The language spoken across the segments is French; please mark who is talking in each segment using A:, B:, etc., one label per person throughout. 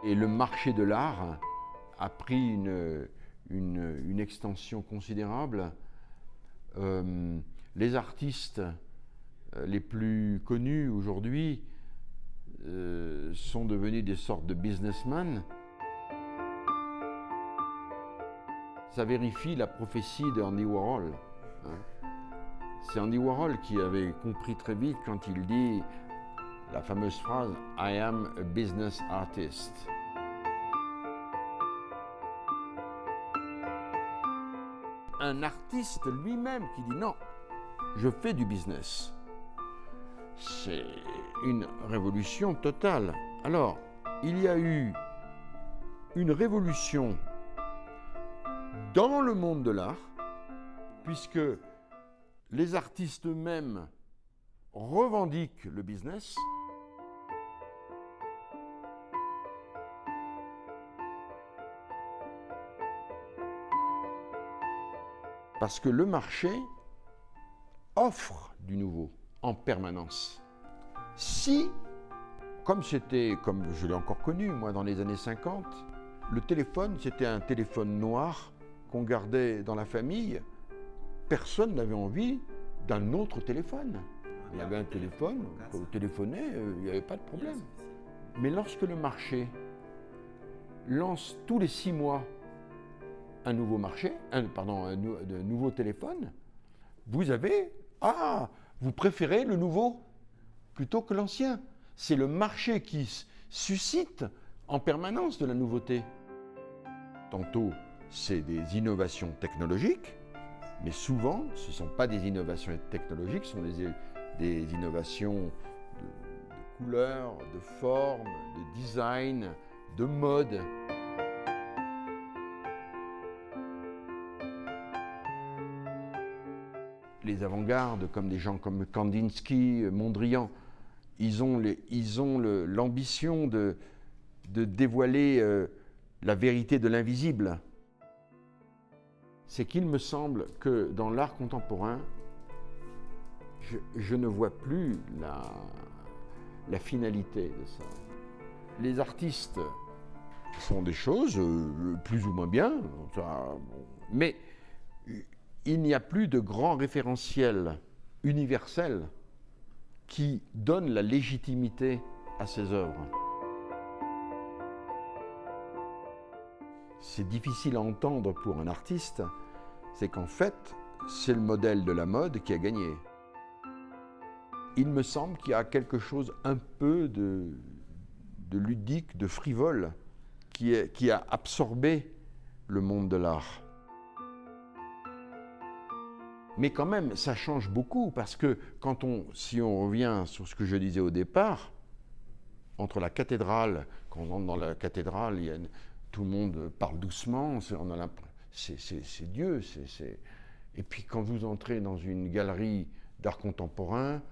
A: Et le marché de l'art a pris une extension considérable. Les artistes les plus connus aujourd'hui sont devenus des sortes de businessmen. Ça vérifie la prophétie de Andy Warhol. C'est Andy Warhol qui avait compris très vite quand il dit la fameuse phrase « I am a business artist ». Un artiste lui-même qui dit non, je fais du business. C'est une révolution totale. Alors, il y a eu une révolution dans le monde de l'art, puisque les artistes eux-mêmes revendiquent le business. Parce que le marché offre du nouveau en permanence. Si, comme je l'ai encore connu moi dans les années 50, le téléphone c'était un téléphone noir qu'on gardait dans la famille, personne n'avait envie d'un autre téléphone. Il y avait un téléphone, quand vous téléphonez, il n'y avait pas de problème. Mais lorsque le marché lance tous les 6 mois un nouveau marché, de nouveaux téléphones, vous préférez le nouveau plutôt que l'ancien. C'est le marché qui suscite en permanence de la nouveauté. Tantôt, c'est des innovations technologiques, mais souvent, ce ne sont pas des innovations technologiques, ce sont des innovations de couleurs, de forme, de design, de mode. Les avant-gardes, comme des gens comme Kandinsky, Mondrian, ils ont l'ambition de dévoiler la vérité de l'invisible. C'est qu'il me semble que dans l'art contemporain, je ne vois plus la finalité de ça. Les artistes font des choses plus ou moins bien, mais il n'y a plus de grands référentiels universels qui donnent la légitimité à ces œuvres. C'est difficile à entendre pour un artiste, c'est qu'en fait, c'est le modèle de la mode qui a gagné. Il me semble qu'il y a quelque chose un peu de ludique, de frivole, qui a absorbé le monde de l'art. Mais quand même, ça change beaucoup parce que si on revient sur ce que je disais au départ, entre la cathédrale, quand on entre dans la cathédrale, tout le monde parle doucement, c'est Dieu. Et puis quand vous entrez dans une galerie d'art contemporain,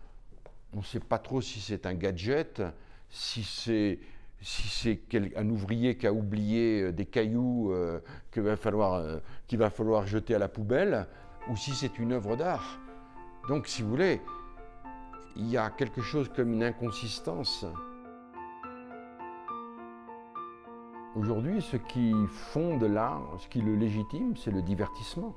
A: on ne sait pas trop si c'est un gadget, si c'est un ouvrier qui a oublié des cailloux qu'il va falloir jeter à la poubelle, ou si c'est une œuvre d'art. Donc, si vous voulez, il y a quelque chose comme une inconsistance. Aujourd'hui, ce qui fonde l'art, ce qui le légitime, c'est le divertissement.